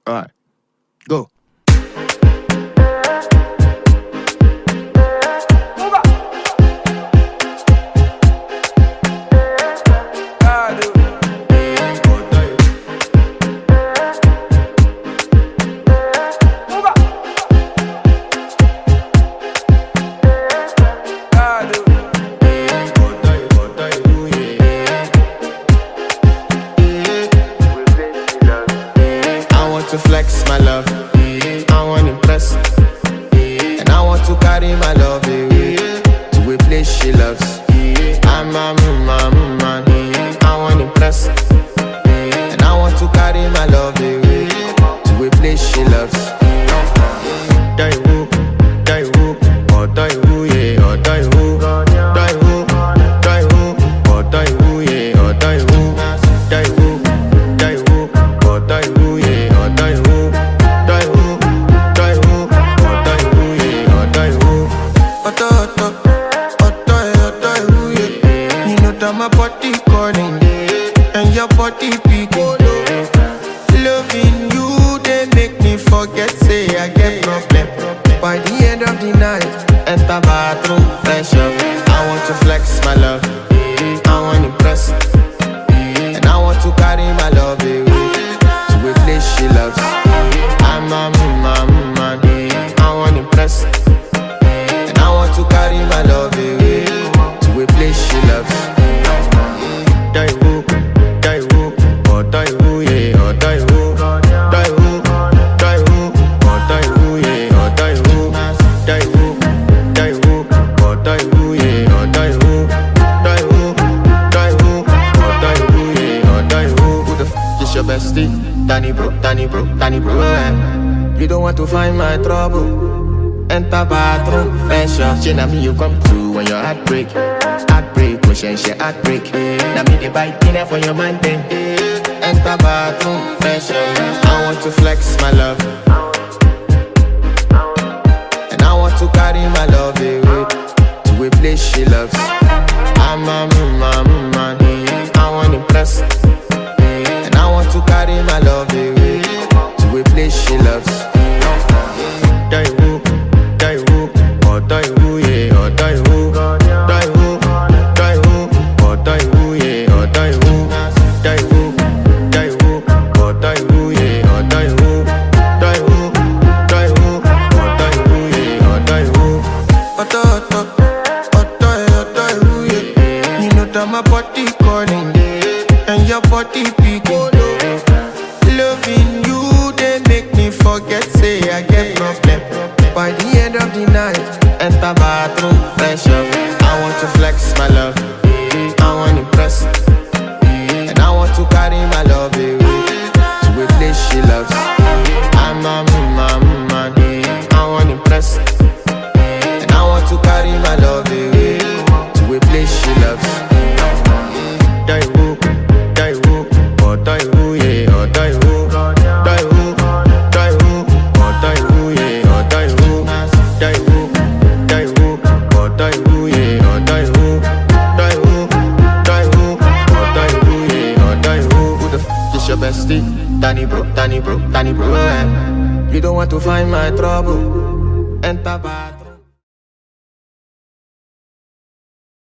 Alright, go. To flex my love, I want to impress, and I want to carry my love away to a place she loves. I'm a man, I want to impress, and I want to carry my love away to a place she loves. Die who, or die who, yeah, or die who, die who, or die who, yeah, or die who, die who, or die who, yeah. My body calling, and your body picking. Loving you, they make me forget, say I get problem. By the end of the night, enter bathroom, fresh up. I want to flex my love, I want to impress, and I want to carry my love away to a place she loves. I'm a man, I want to impress, and I want to carry my love away to a place she loves. Die who, or die who, yeah, or die who, die who, or die who, yeah, or die who, die who, or die who, yeah, or die who, die who, or die who, yeah, or die who. Who the f is your bestie? Danny bro, eh? You don't want to find my trouble. Enter bathroom, fresh up. She na me you come through when your heart break. Push she heartbreak. Now me the bite dinner for your man then. Enter bathroom, fresh up. I want to flex my love, and I want to carry my love away to a place she loves. I'm a man, I want to impress, and I want to carry my love away to a place she loves. Die who, or die who, yeah, or die who, die who, or die who, yeah, or die who, die who, or die who, yeah, or die who, die who, or die who, yeah, or die who. Or die who, yeah. You know that my body calling, and your body picking. Loving you, they make me forget, say I get problem. By the end of the night, enter bathroom, fresh up. I want to flex my love, I want to impress, and I want to carry my love away to a place she loves. I'm a man, I want to impress, and I want to carry my love away to a place she loves. Die who, or die who, yeah, or die who, die who, or die who, yeah, or die who, die who, or die who, yeah, or die who, die who, or die who, yeah, or die who. Who the f is your bestie? Danny bro, eh? You don't want to find my trouble. Enter bad.